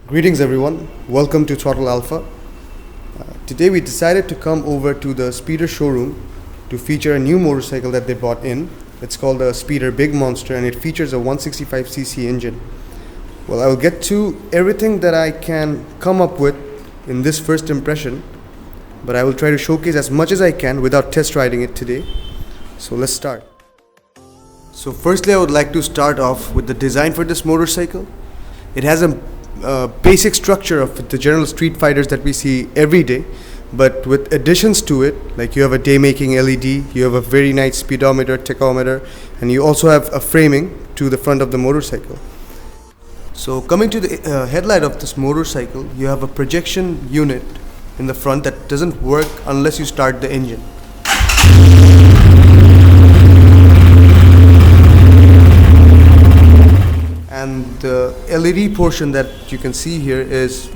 Greetings everyone, welcome to Throttle Alpha. Today we decided to come over to the Speeder showroom to feature a new motorcycle that they brought in. It's called the Speeder Big Monster and it features a 165cc engine. Well, I will get to everything that I can come up with in this first impression, but I will try to showcase as much as I can without test riding it today. So let's start. So firstly I would like to start off with the design for this motorcycle. It has a basic structure of the general street fighters that we see every day, but with additions to it, like you have a day making LED, you have a very nice speedometer, tachometer, and you also have a framing to the front of the motorcycle. So coming to the headlight of this motorcycle, you have a projection unit in the front that doesn't work unless you start the engine. And the LED portion that you can see here is,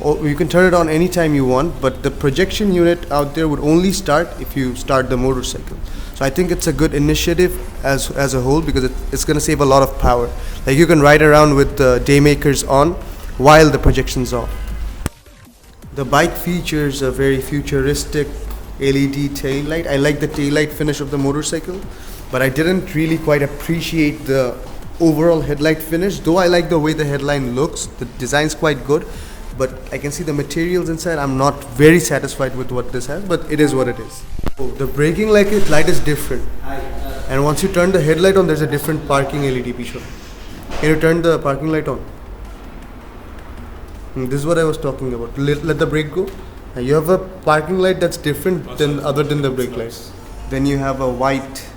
you can turn it on anytime you want, but the projection unit out there would only start if you start the motorcycle. So I think it's a good initiative as a whole, because it's going to save a lot of power. Like you can ride around with the daymakers on while the projection's off. The bike features a very futuristic LED tail light. I like the tail light finish of the motorcycle, but I didn't really quite appreciate the overall headlight finish. Though I like the way the headline looks, the design's quite good, but I can see the materials inside. I'm not very satisfied with what this has, but it is what it is. Oh, the braking light is different, and once you turn the headlight on, there's a different parking LED picture. Can you turn the parking light on? This is what I was talking about. Let the brake go. You have a parking light that's different than other than the brake lights. Then you have a white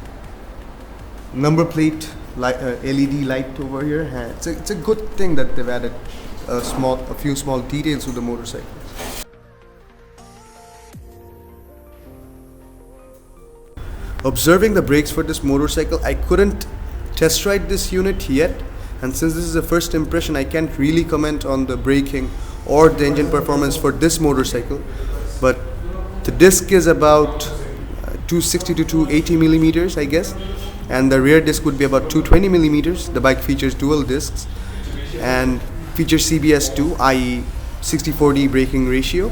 number plate LED light over here. It's a good thing that they've added a few small details to the motorcycle. Observing the brakes for this motorcycle, I couldn't test ride this unit yet, and since this is a first impression, I can't really comment on the braking or the engine performance for this motorcycle. But the disc is about 260 to 280 millimeters, I guess, and the rear disc would be about 220 millimeters. The bike features dual discs and features CBS2, i.e. 60/40 braking ratio.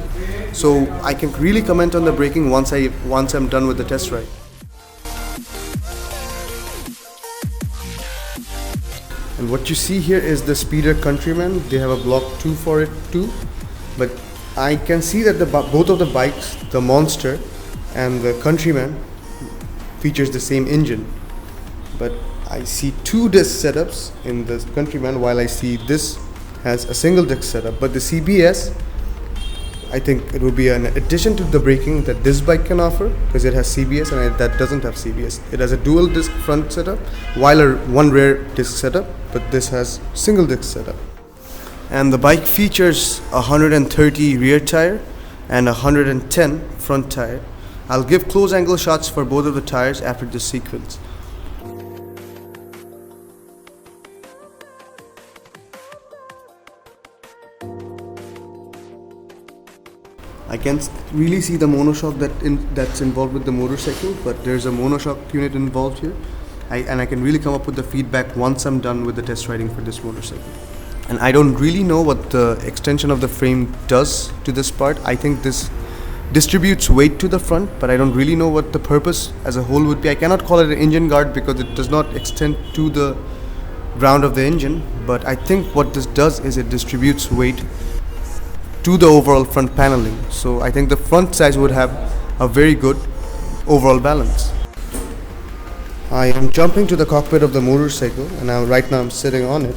So I can really comment on the braking once I'm done with the test ride. And what you see here is the Speeder Countryman. They have a block 2 for it too, but I can see that both of the bikes, the Monster and the Countryman, features the same engine. But I see two disc setups in the Countryman, while I see this has a single disc setup. But the CBS, I think it would be an addition to the braking that this bike can offer, because it has CBS and that doesn't have CBS. It has a dual disc front setup, while one rear disc setup, but this has single disc setup. And the bike features a 130 rear tire and a 110 front tire. I'll give close angle shots for both of the tires after this sequence. I can't really see the monoshock that's involved with the motorcycle, but there's a monoshock unit involved here. And I can really come up with the feedback once I'm done with the test riding for this motorcycle. And I don't really know what the extension of the frame does to this part. I think this distributes weight to the front, but I don't really know what the purpose as a whole would be. I cannot call it an engine guard because it does not extend to the ground of the engine, but I think what this does is it distributes weight to the overall front paneling. So I think the front size would have a very good overall balance. I am jumping to the cockpit of the motorcycle, and right now I'm sitting on it.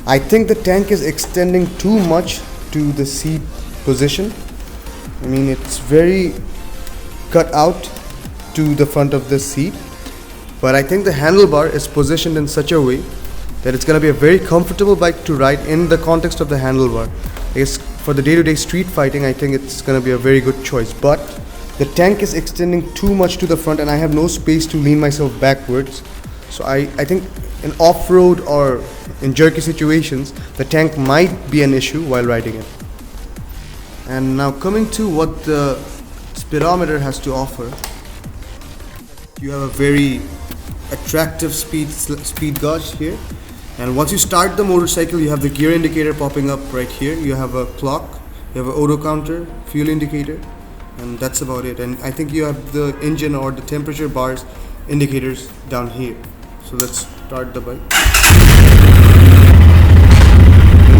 I think the tank is extending too much to the seat position. I mean, it's very cut out to the front of the seat, but I think the handlebar is positioned in such a way that it's going to be a very comfortable bike to ride in the context of the handlebar. For the day-to-day street fighting, I think it's going to be a very good choice. But the tank is extending too much to the front, and I have no space to lean myself backwards. So I think in off-road or in jerky situations, the tank might be an issue while riding it. And now coming to what the speedometer has to offer, you have a very attractive speed gauge here, And once you start the motorcycle, you have the gear indicator popping up right here. You have a clock, you have an auto counter, fuel indicator, and that's about it. And I think you have the engine or the temperature bars indicators down here. So let's start the bike.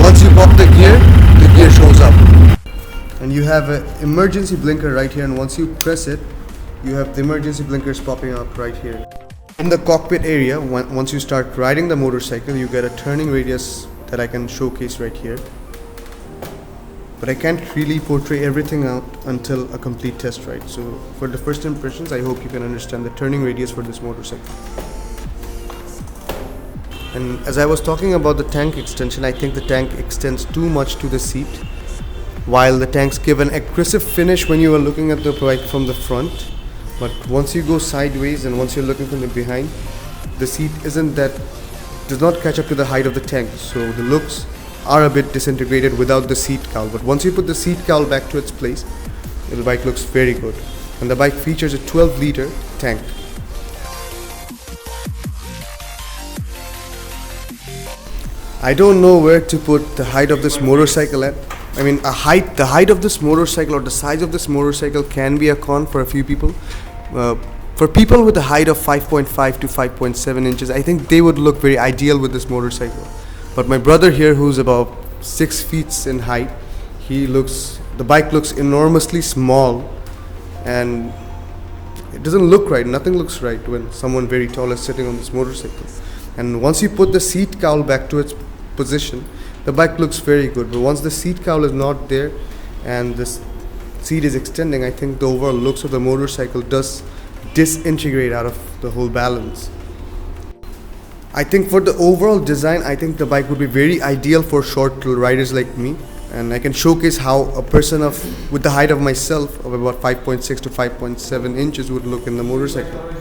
Once you pop the gear shows up. And you have an emergency blinker right here, and once you press it, you have the emergency blinkers popping up right here. In the cockpit area, once you start riding the motorcycle, you get a turning radius that I can showcase right here. But I can't really portray everything out until a complete test ride. So for the first impressions, I hope you can understand the turning radius for this motorcycle. And as I was talking about the tank extension, I think the tank extends too much to the seat. While the tanks give an aggressive finish when you are looking at the bike from the front, but once you go sideways and once you're looking from the behind, the seat does not catch up to the height of the tank. So the looks are a bit disintegrated without the seat cowl. But once you put the seat cowl back to its place, the bike looks very good. And the bike features a 12-liter tank. I don't know where to put the height of this motorcycle at. I mean, the height of this motorcycle or the size of this motorcycle can be a con for a few people. For people with a height of 5.5 to 5.7 inches, I think they would look very ideal with this motorcycle. But my brother here, who's about 6 feet in height, the bike looks enormously small, and it doesn't look right. Nothing looks right when someone very tall is sitting on this motorcycle. And once you put the seat cowl back to its position, the bike looks very good. But once the seat cowl is not there and this seat is extending, I think the overall looks of the motorcycle does disintegrate out of the whole balance. I think for the overall design, I think the bike would be very ideal for short riders like me, and I can showcase how a person with the height of myself of about 5.6 to 5.7 inches would look in the motorcycle.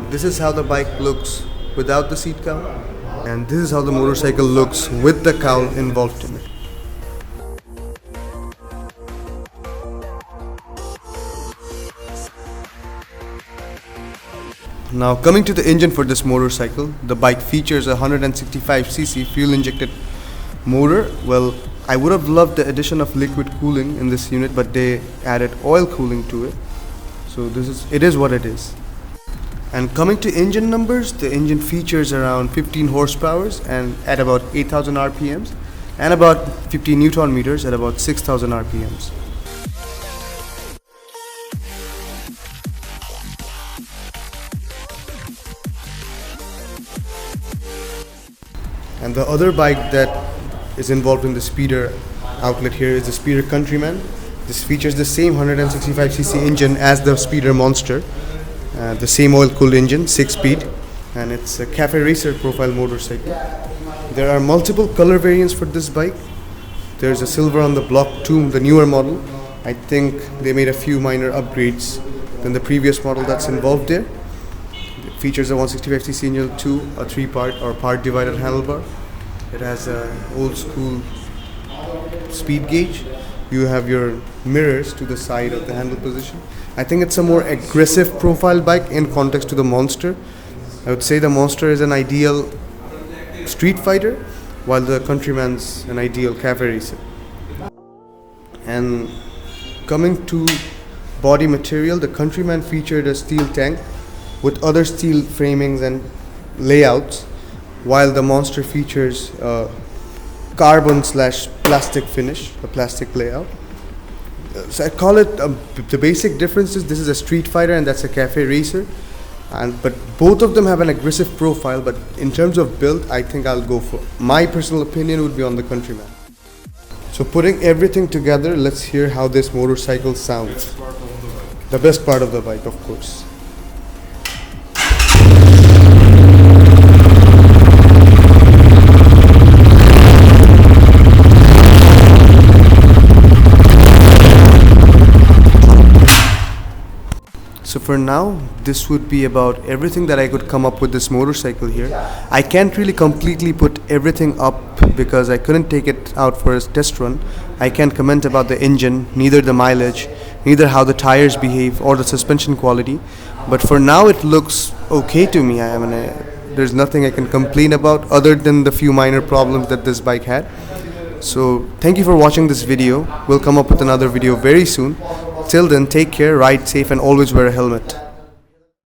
This is how the bike looks without the seat cowl, and this is how the motorcycle looks with the cowl involved in it. Now coming to the engine for this motorcycle, the bike features a 165cc fuel injected motor. Well, I would have loved the addition of liquid cooling in this unit, but they added oil cooling to it. So it is what it is. And coming to engine numbers, the engine features around 15 horsepower and at about 8,000 RPMs, and about 50 Newton meters at about 6,000 RPMs. And the other bike that is involved in the Speeder outlet here is the Speeder Countryman. This features the same 165cc engine as the Speeder Monster. The same oil-cooled engine, 6-speed, and it's a cafe racer profile motorcycle. There are multiple color variants for this bike. There's a silver on the block 2, the newer model. I think they made a few minor upgrades than the previous model that's involved there. It features a 165cc engine 2, a 3-part or part divided handlebar. It has a old school speed gauge. You have your mirrors to the side of the handle position. I think it's a more aggressive profile bike in context to the Monster. I would say the Monster is an ideal street fighter, while the Countryman's an ideal cafe racer. And coming to body material, the Countryman featured a steel tank with other steel framings and layouts, while the Monster features carbon/plastic finish, a plastic layout. So I call it the basic difference is this is a street fighter and that's a cafe racer, but both of them have an aggressive profile. But in terms of build, I think I'll go for, my personal opinion would be on the Countryman. So putting everything together, let's hear how this motorcycle sounds. The best part of the bike, of course. So for now, this would be about everything that I could come up with this motorcycle here. I can't really completely put everything up because I couldn't take it out for a test run, I can't comment about the engine, neither the mileage, neither how the tires behave or the suspension quality. But for now, it looks okay to me. I mean, there's nothing I can complain about other than the few minor problems that this bike had. So thank you for watching this video. We'll come up with another video very soon. Till then, take care, ride safe, and always wear a helmet.